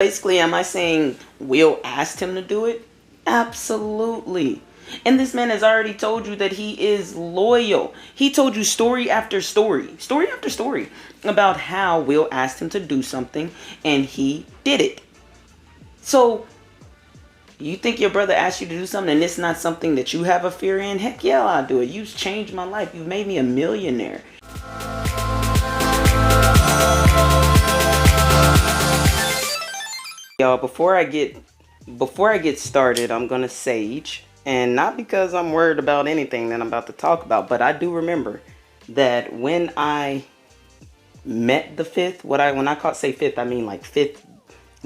Basically, am I saying Will asked him to do it? Absolutely. And this man has already told you that he is loyal. He told you story after story about how Will asked him to do something and he did it. So, you think your brother asked you to do something and it's not something that you have a fear in? Heck yeah, I'll do it. You've changed my life. You've made me a millionaire. Y'all, before I get started, I'm gonna sage, and not because I'm worried about anything that I'm about to talk about, but I do remember that when I met the fifth, when I say fifth, I mean like fifth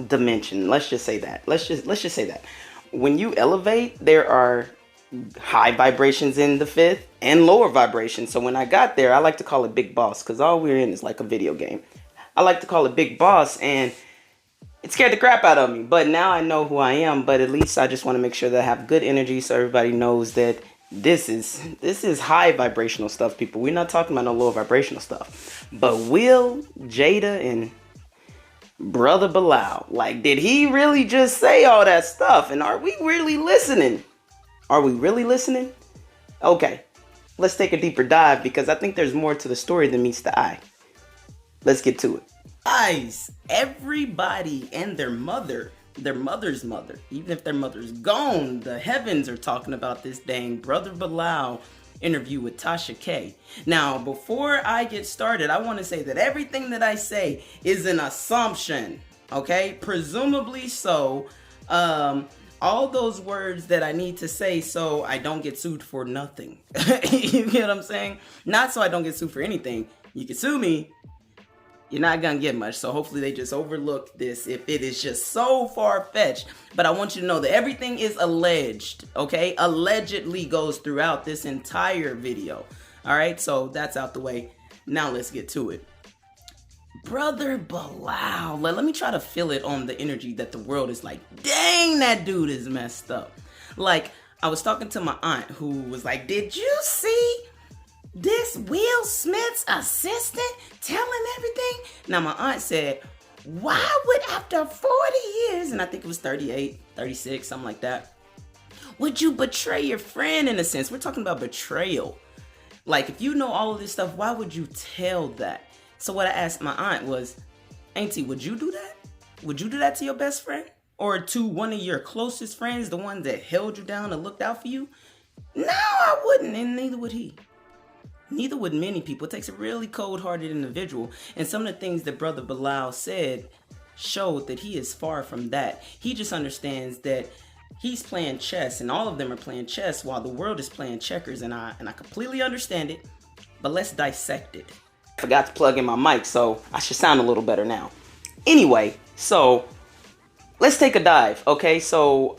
dimension. Let's just say that. Let's just say that. When you elevate, there are high vibrations in the fifth and lower vibrations. So when I got there, I like to call it Big Boss, because all we're in is like a video game. I like to call it Big Boss, and it scared the crap out of me, but now I know who I am. But at least I just want to make sure that I have good energy, so everybody knows that this is high vibrational stuff, people. We're not talking about no low vibrational stuff. But Will, Jada, and brother Bilal, like, did he really just say all that stuff? And are we really listening? Are we really listening? Okay, let's take a deeper dive, because I think there's more to the story than meets the eye. Let's get to it. Guys, everybody and their mother's mother, even if their mother's gone, the heavens are talking about this dang brother Bilal interview with Tasha K. Now, before I get started, I want to say that everything that I say is an assumption, okay? Presumably so. All those words that I need to say so I don't get sued for nothing. You get what I'm saying? Not so I don't get sued for anything. You can sue me. You're not gonna get much, so hopefully they just overlook this if it is just so far-fetched. But I want you to know that everything is alleged, okay? Allegedly goes throughout this entire video. Alright, so that's out the way. Now let's get to it. Brother Bilal, let me try to feel it on the energy that the world is like, dang, that dude is messed up. Like, I was talking to my aunt who was like, did you see this Will Smith's assistant telling everything? Now, my aunt said, why would after 40 years, and I think it was 38, 36, something like that, would you betray your friend in a sense? We're talking about betrayal. Like, if you know all of this stuff, why would you tell that? So what I asked my aunt was, Auntie, would you do that? Would you do that to your best friend? Or to one of your closest friends, the one that held you down and looked out for you? No, I wouldn't, and neither would he. Neither would many people. It takes a really cold-hearted individual. And some of the things that Brother Bilal said showed that he is far from that. He just understands that he's playing chess, and all of them are playing chess while the world is playing checkers. And I completely understand it, but let's dissect it. I forgot to plug in my mic, so I should sound a little better now. Anyway, so let's take a dive, okay? So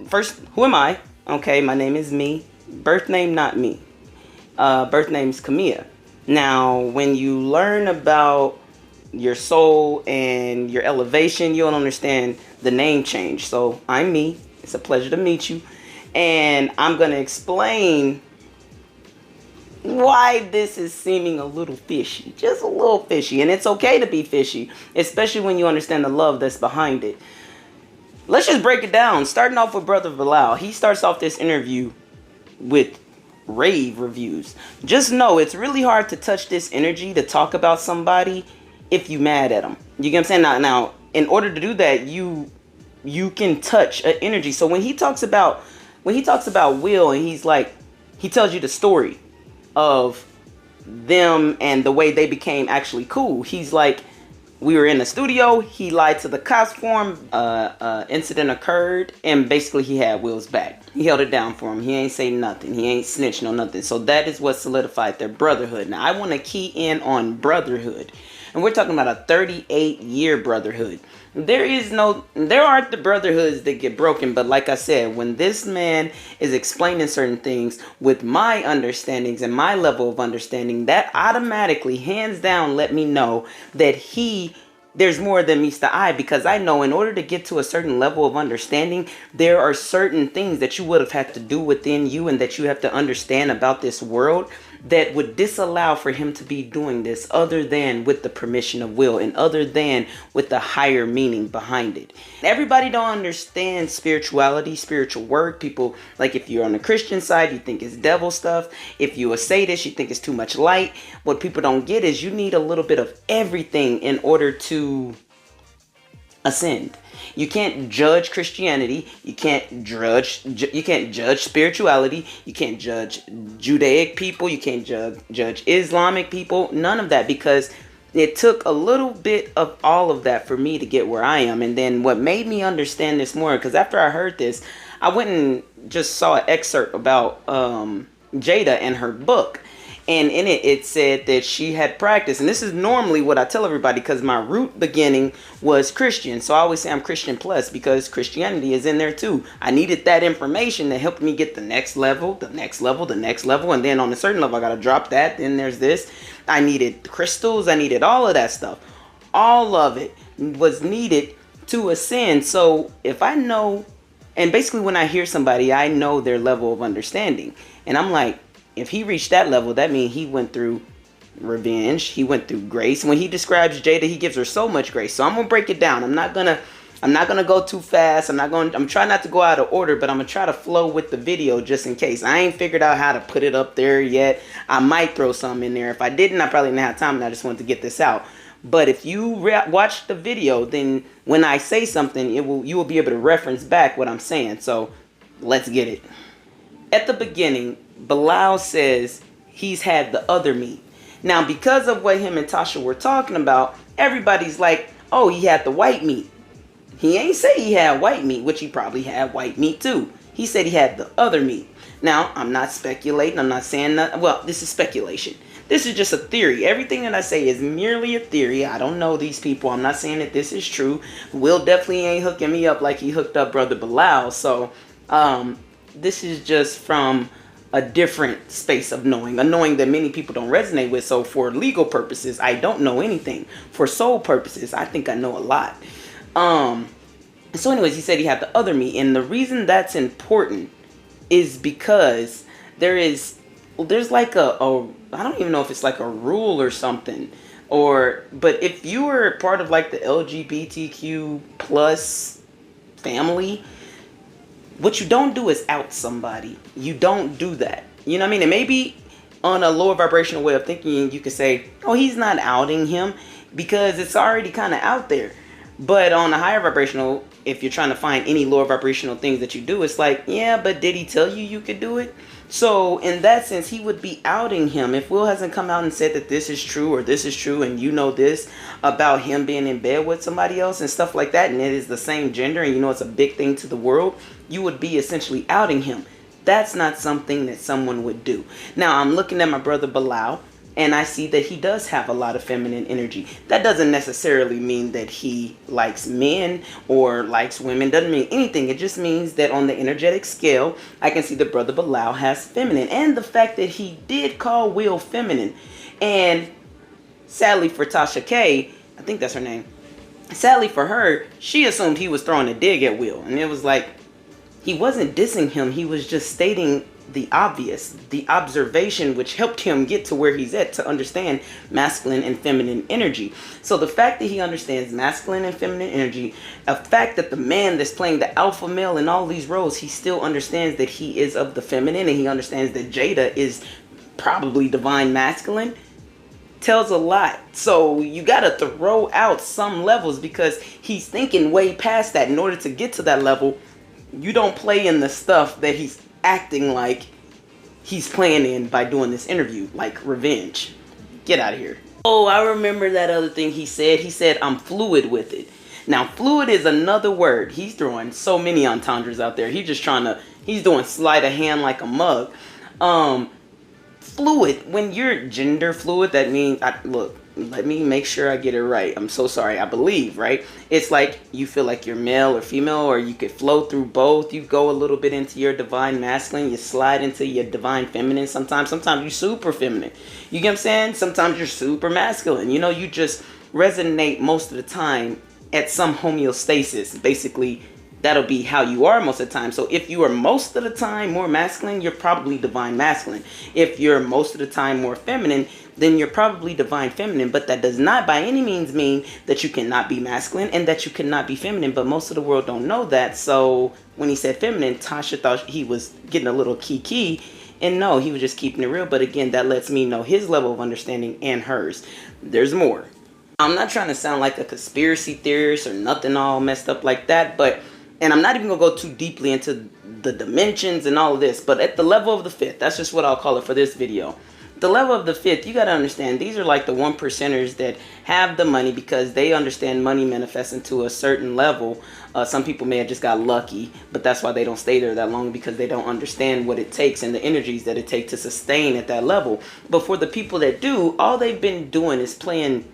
first, who am I? Okay, my name is Me. Birth name, not me. Birth name's Camilla. Now, when you learn about your soul and your elevation, you'll understand the name change. So, I'm Me. It's a pleasure to meet you. And I'm going to explain why this is seeming a little fishy. Just a little fishy. And it's okay to be fishy, especially when you understand the love that's behind it. Let's just break it down. Starting off with Brother Bilal. He starts off this interview with rave reviews. Just know it's really hard to touch this energy to talk about somebody if you mad at them. You get what I'm saying? Now, in order to do that, you can touch an energy. So when he talks about Will, and he's like, he tells you the story of them and the way they became actually cool. He's like, we were in the studio, he lied to the cops for him, incident occurred, and basically he had Will's back. He held it down for him. He ain't say nothing. He ain't snitch no nothing. So that is what solidified their brotherhood. Now I want to key in on brotherhood. And we're talking about a 38-year brotherhood. There aren't the brotherhoods that get broken, but like I said, when this man is explaining certain things with my understandings and my level of understanding, that automatically, hands down, let me know that there's more than meets the eye, because I know in order to get to a certain level of understanding, there are certain things that you would have had to do within you and that you have to understand about this world that would disallow for him to be doing this other than with the permission of will and other than with the higher meaning behind it. Everybody don't understand spirituality, spiritual work. People, like if you're on the Christian side, you think it's devil stuff. If you're a sadist, you think it's too much light. What people don't get is you need a little bit of everything in order to ascend. You can't judge Christianity. You can't judge spirituality. You can't judge Judaic people. You can't judge Islamic people. None of that, because it took a little bit of all of that for me to get where I am. And then what made me understand this more, because after I heard this, I went and just saw an excerpt about Jada and her book. And in it, it said that she had practiced. And this is normally what I tell everybody, because my root beginning was Christian. So I always say I'm Christian plus, because Christianity is in there too. I needed that information that helped me get the next level, the next level, the next level. And then on a certain level, I got to drop that. Then there's this. I needed crystals. I needed all of that stuff. All of it was needed to ascend. So if I know, and basically when I hear somebody, I know their level of understanding. And I'm like, if he reached that level, that means he went through revenge. He went through grace. When he describes Jada, he gives her so much grace. So I'm gonna break it down. I'm not gonna go too fast. I'm trying not to go out of order, but I'm gonna try to flow with the video just in case. I ain't figured out how to put it up there yet. I might throw some in there. If I didn't, I probably didn't have time, and I just wanted to get this out. But if you watch the video, then when I say something, you will be able to reference back what I'm saying. So let's get it. At the beginning, Bilal says he's had the other meat. Now, because of what him and Tasha were talking about, everybody's like, oh, he had the white meat. He ain't say he had white meat, which he probably had white meat too. He said he had the other meat. Now, I'm not speculating. I'm not saying that. Well, this is speculation. This is just a theory. Everything that I say is merely a theory. I don't know these people. I'm not saying that this is true. Will definitely ain't hooking me up like he hooked up Brother Bilal. So, this is just from a different space of knowing, a knowing that many people don't resonate with. So for legal purposes, I don't know anything. For soul purposes, I think I know a lot. So anyways, he said he had the other me. And the reason that's important is because there's like a I don't even know if it's like a rule or something, but if you were part of like the LGBTQ plus family, what you don't do is out somebody. You don't do that. You know what I mean? And maybe on a lower vibrational way of thinking, you could say, oh, he's not outing him because it's already kind of out there. But on a higher vibrational, if you're trying to find any lower vibrational things that you do, it's like, yeah, but did he tell you could do it? So in that sense, he would be outing him. If Will hasn't come out and said that this is true or this is true, and you know this about him being in bed with somebody else and stuff like that, and it is the same gender, and you know it's a big thing to the world, you would be essentially outing him. That's not something that someone would do. Now, I'm looking at my brother Bilal, and I see that he does have a lot of feminine energy. That doesn't necessarily mean that he likes men or likes women. Doesn't mean anything. It just means that on the energetic scale, I can see that brother Bilal has feminine. And the fact that he did call Will feminine. And sadly for Tasha K, I think that's her name. Sadly for her, she assumed he was throwing a dig at Will. And it was like, he wasn't dissing him. He was just stating the obvious, the observation, which helped him get to where he's at to understand masculine and feminine energy. So the fact that he understands masculine and feminine energy, a fact that the man that's playing the alpha male in all these roles, he still understands that he is of the feminine, and he understands that Jada is probably divine masculine, tells a lot. So you got to throw out some levels because he's thinking way past that. In order to get to that level, you don't play in the stuff that he's acting like he's playing in by doing this interview, like revenge. Get out of here. Oh, I remember that other thing he said. He said, I'm fluid with it. Now, fluid is another word. He's throwing so many entendres out there. He's doing sleight of hand like a mug. Fluid, when you're gender fluid, that means, look, let me make sure I get it right. I'm so sorry. I believe, right? It's like you feel like you're male or female, or you could flow through both. You go a little bit into your divine masculine. You slide into your divine feminine sometimes. Sometimes you're super feminine. You get what I'm saying? Sometimes you're super masculine. You know, you just resonate most of the time at some homeostasis. Basically, that'll be how you are most of the time. So if you are most of the time more masculine, you're probably divine masculine. If you're most of the time more feminine, then you're probably divine feminine. But that does not by any means mean that you cannot be masculine and that you cannot be feminine. But most of the world don't know that. So when he said feminine, Tasha thought he was getting a little key. And no, he was just keeping it real. But again, that lets me know his level of understanding and hers. There's more. I'm not trying to sound like a conspiracy theorist or nothing all messed up like that, and I'm not even going to go too deeply into the dimensions and all of this, but at the level of the fifth, that's just what I'll call it for this video. The level of the fifth, you got to understand, these are like the 1%ers that have the money because they understand money manifests into a certain level. Some people may have just got lucky, but that's why they don't stay there that long, because they don't understand what it takes and the energies that it takes to sustain at that level. But for the people that do, all they've been doing is playing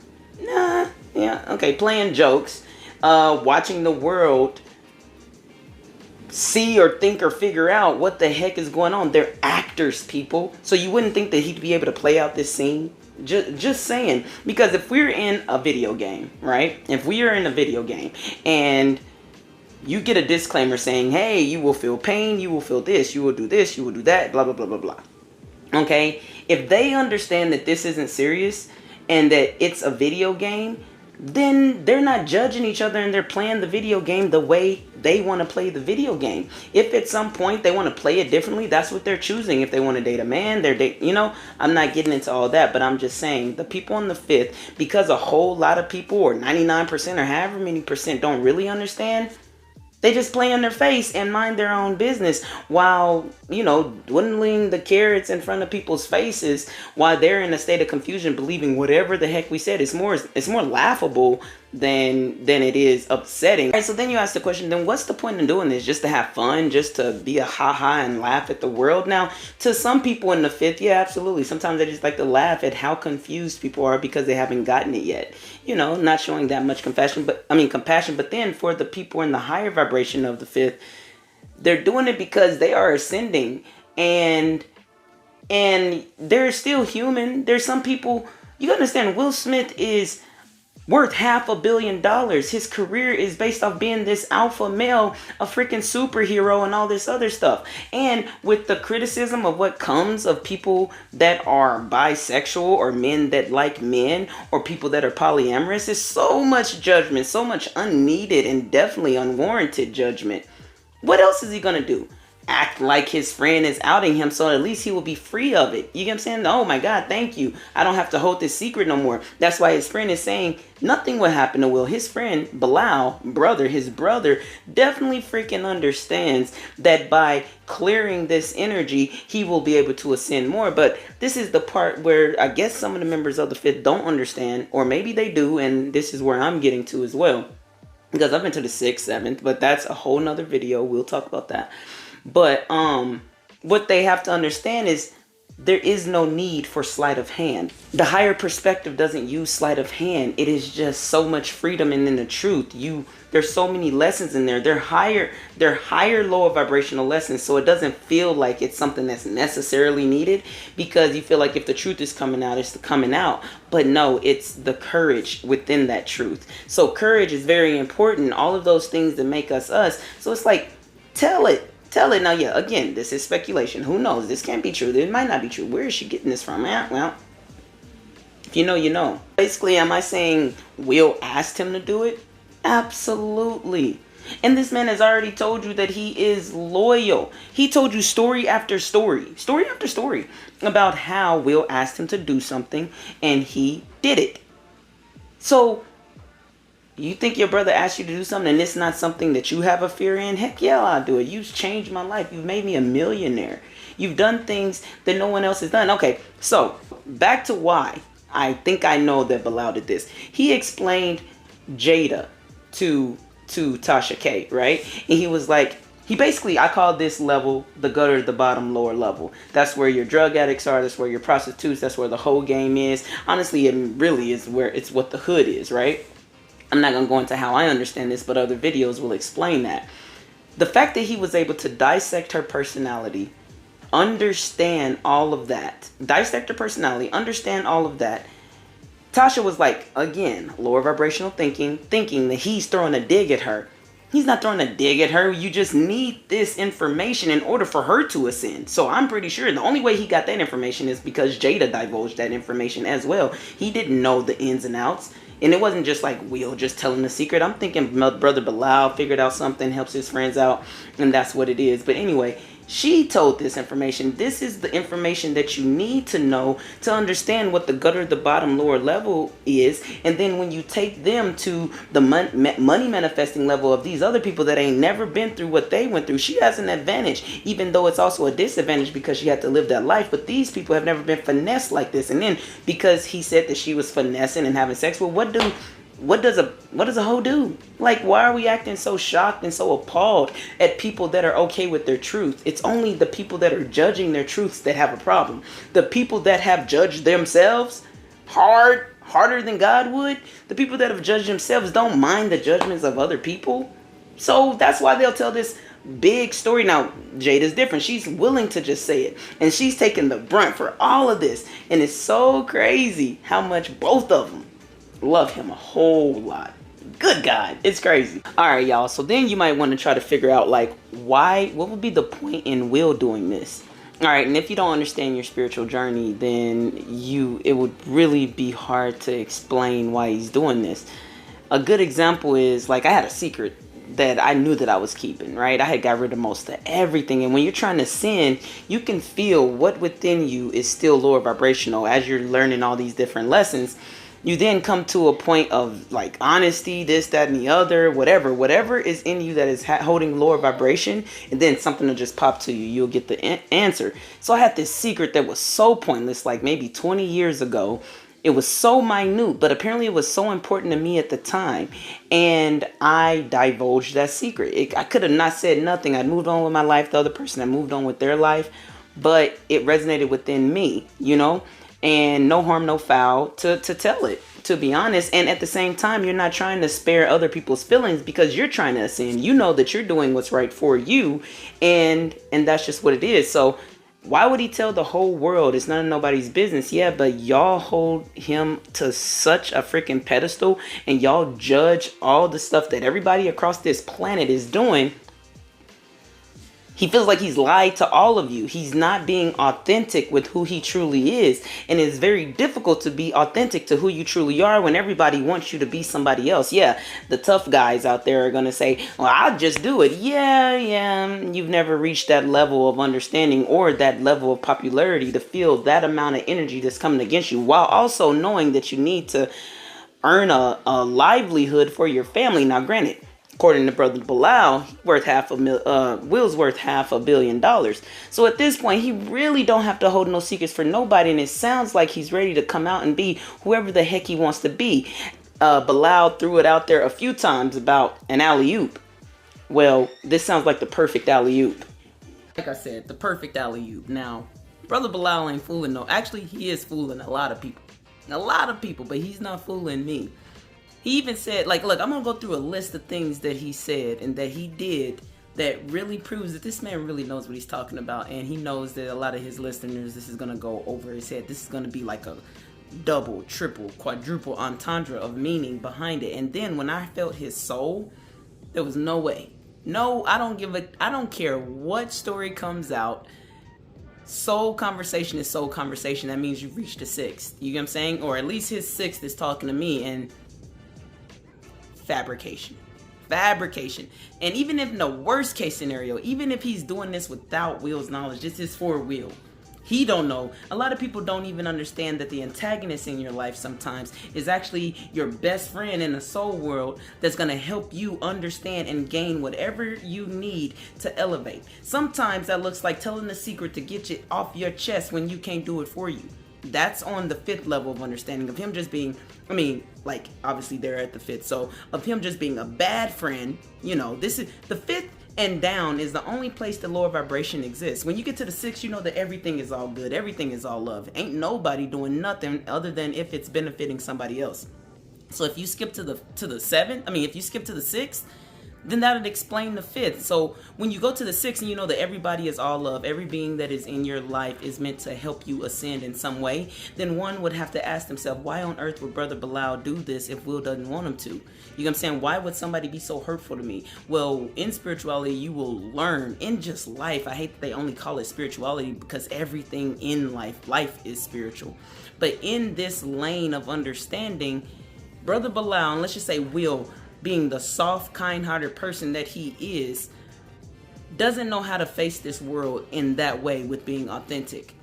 jokes, watching the world see or think or figure out what the heck is going on. They're actors, people. So you wouldn't think that he'd be able to play out this scene. Just saying. Because if we're in a video game, right? If we are in a video game and you get a disclaimer saying, hey, you will feel pain, you will feel this, you will do this, you will do that, blah, blah, blah, blah, blah. Okay? If they understand that this isn't serious and that it's a video game, then they're not judging each other and they're playing the video game the way they want to play the video game. If at some point they want to play it differently, that's what they're choosing. If they want to date a man, I'm not getting into all that, but I'm just saying the people on the fifth, because a whole lot of people, or 99% or however many percent, don't really understand, they just play on their face and mind their own business while, dwindling the carrots in front of people's faces while they're in a state of confusion, believing whatever the heck we said. It's more laughable than it is upsetting. All right, so then you ask the question, then what's the point in doing this? Just to have fun, just to be a ha-ha and laugh at the world? Now, to some people in the fifth, yeah, absolutely. Sometimes they just like to laugh at how confused people are because they haven't gotten it yet. Not showing that much compassion. But then for the people in the higher vibration of the fifth, they're doing it because they are ascending and they're still human. There's some people, you understand, Will Smith is worth $500 million. His career is based off being this alpha male, a freaking superhero and all this other stuff. And with the criticism of what comes of people that are bisexual or men that like men or people that are polyamorous, there's so much judgment, so much unneeded and definitely unwarranted judgment. What else is he gonna do? Act like his friend is outing him, so at least he will be free of it. You get what I'm saying? Oh my God, thank you. I don't have to hold this secret no more. That's why his friend is saying nothing will happen to Will. His friend, Bilal, his brother, definitely freaking understands that by clearing this energy, he will be able to ascend more. But this is the part where I guess some of the members of the fifth don't understand, or maybe they do, and this is where I'm getting to as well. Because I've been to the 6th, 7th, but that's a whole nother video. We'll talk about that. But what they have to understand is there is no need for sleight of hand. The higher perspective doesn't use sleight of hand. It is just so much freedom and in the truth. There's so many lessons in there. They're higher lower vibrational lessons, so it doesn't feel like it's something that's necessarily needed, because you feel like if the truth is coming out, it's coming out. But no, it's the courage within that truth. So courage is very important. All of those things that make us us. So it's like, tell it. Now, yeah, again, this is speculation. Who knows? This can't be true. It might not be true. Where is she getting this from? Well, if you know, you know. Basically, am I saying Will asked him to do it? Absolutely. And this man has already told you that he is loyal. He told you story after story about how Will asked him to do something and he did it. So you think your brother asked you to do something and it's not something that you have a fear in? Heck yeah, I'll do it. You've changed my life. You've made me a millionaire. You've done things that no one else has done. Okay, so back to why I think I know that Bilal did this. He explained Jada to Tasha K, right? And he was like, I call this level the gutter, the bottom, lower level. That's where your drug addicts are. That's where your prostitutes. That's where the whole game is. Honestly, it really is where it's what the hood is, right? I'm not going to go into how I understand this, but other videos will explain that. The fact that he was able to dissect her personality, understand all of that, dissect her personality, understand all of that. Tasha was like, again, lower vibrational thinking that he's throwing a dig at her. He's not throwing a dig at her. You just need this information in order for her to ascend. So I'm pretty sure the only way he got that information is because Jada divulged that information as well. He didn't know the ins and outs. And it wasn't just like Will just telling the secret. I'm thinking brother Bilal figured out something, helps his friends out, and that's what it is. But anyway, she told this information. This is the information that you need to know to understand what the gutter, the bottom, lower level is. And then when you take them to the money manifesting level of these other people that ain't never been through what they went through, she has an advantage, even though it's also a disadvantage because she had to live that life. But these people have never been finessed like this. And then because he said that she was finessing and having sex, well, what does a hoe do? Like, why are we acting so shocked and so appalled at people that are okay with their truth? It's only the people that are judging their truths that have a problem. The people that have judged themselves harder than God would, the people that have judged themselves don't mind the judgments of other people. So that's why they'll tell this big story. Now, Jada's different. She's willing to just say it. And she's taking the brunt for all of this. And it's so crazy how much both of them love him a whole lot. Good God, it's crazy. All right, y'all. So then you might want to try to figure out, like, what would be the point in Will doing this? All right, and if you don't understand your spiritual journey, then it would really be hard to explain why he's doing this. A good example is, like, I had a secret that I knew that I was keeping, right? I had got rid of most of everything. And when you're trying to sin, you can feel what within you is still lower vibrational. As you're learning all these different lessons, you then come to a point of like honesty, this, that, and the other, whatever is in you that is holding lower vibration, and then something will just pop to you. You'll get the answer. So I had this secret that was so pointless, like maybe 20 years ago. It was so minute, but apparently it was so important to me at the time. And I divulged that secret. I could have not said nothing. I'd moved on with my life. The other person had moved on with their life. But it resonated within me, and no harm, no foul to tell it, to be honest. And at the same time, you're not trying to spare other people's feelings because you're trying to ascend. You know that you're doing what's right for you. And that's just what it is. So why would he tell the whole world? It's none of nobody's business. Yeah, but y'all hold him to such a freaking pedestal and y'all judge all the stuff that everybody across this planet is doing. He feels like he's lied to all of you. He's not being authentic with who he truly is. And it's very difficult to be authentic to who you truly are when everybody wants you to be somebody else. Yeah, the tough guys out there are going to say, well, I'll just do it. Yeah. You've never reached that level of understanding or that level of popularity to feel that amount of energy that's coming against you, while also knowing that you need to earn a livelihood for your family. Now, granted, according to brother Bilal, Will's worth $500 million. So at this point, he really don't have to hold no secrets for nobody. And it sounds like he's ready to come out and be whoever the heck he wants to be. Bilal threw it out there a few times about an alley-oop. Well, this sounds like the perfect alley-oop. Like I said, the perfect alley-oop. Now, brother Bilal ain't fooling no. Actually, he is fooling a lot of people. But he's not fooling me. He even said, like, look, I'm going to go through a list of things that he said and that he did that really proves that this man really knows what he's talking about. And he knows that a lot of his listeners, this is going to go over his head. This is going to be like a double, triple, quadruple entendre of meaning behind it. And then when I felt his soul, there was no way. No, I don't care what story comes out. Soul conversation is soul conversation. That means you've reached the sixth. You get what I'm saying? Or at least his sixth is talking to me. And fabrication. And even if in the worst case scenario, even if he's doing this without Will's knowledge, this is for Will. He don't know. A lot of people don't even understand that the antagonist in your life sometimes is actually your best friend in the soul world that's going to help you understand and gain whatever you need to elevate. Sometimes that looks like telling the secret to get it off your chest when you can't do it for you. That's on the fifth level of understanding of him just being, obviously they're at the fifth. So of him just being a bad friend, this is the fifth and down is the only place the lower vibration exists. When you get to the sixth, you know that everything is all good. Everything is all love. Ain't nobody doing nothing other than if it's benefiting somebody else. So if you skip to the seventh, if you skip to the sixth, then that would explain the fifth. So when you go to the sixth and you know that everybody is all love, every being that is in your life is meant to help you ascend in some way, then one would have to ask themselves, why on earth would brother Bilal do this if Will doesn't want him to? You know what I'm saying? Why would somebody be so hurtful to me? Well, in spirituality, you will learn. In just life, I hate that they only call it spirituality, because everything in life is spiritual. But in this lane of understanding, Brother Bilal, and let's just say Will, being the soft, kind-hearted person that he is, doesn't know how to face this world in that way with being authentic.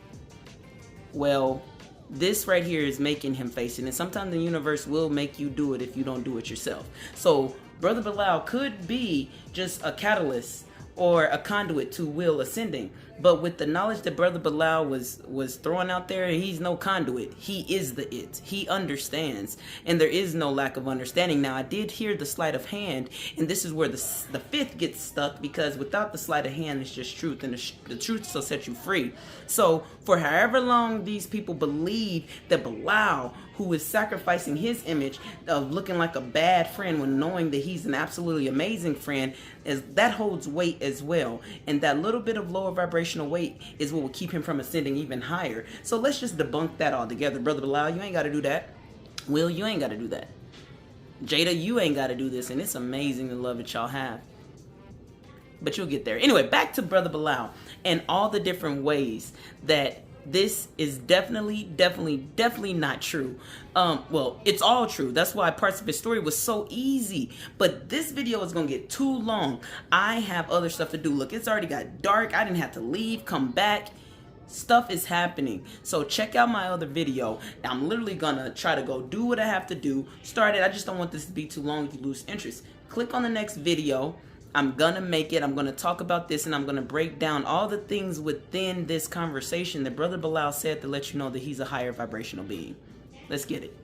Well, this right here is making him face it, and sometimes the universe will make you do it if you don't do it yourself. So Brother Bilal could be just a catalyst or a conduit to Will ascending, but with the knowledge that Brother Bilal was throwing out there, he's no conduit. He is the it. He understands, and there is no lack of understanding. Now, I did hear the sleight of hand, and this is where the fifth gets stuck, because without the sleight of hand, it's just truth, and the truth will set you free. So for however long these people believe that Bilal, who is sacrificing his image of looking like a bad friend when knowing that he's an absolutely amazing friend, that holds weight as well. And that little bit of lower vibrational weight is what will keep him from ascending even higher. So let's just debunk that altogether. Brother Bilal, you ain't got to do that. Will, you ain't got to do that. Jada, you ain't got to do this. And it's amazing the love that y'all have. But you'll get there. Anyway, back to Brother Bilal and all the different ways that this is definitely not true. Well, it's all true. That's why parts of his story was so easy. But this video is going to get too long. I have other stuff to do. Look, it's already got dark. I didn't have to leave, come back. Stuff is happening. So check out my other video. I'm literally going to try to go do what I have to do. Start it. I just don't want this to be too long if you lose interest. Click on the next video. I'm gonna make it. I'm gonna talk about this, and I'm gonna break down all the things within this conversation that Brother Bilal said to let you know that he's a higher vibrational being. Let's get it.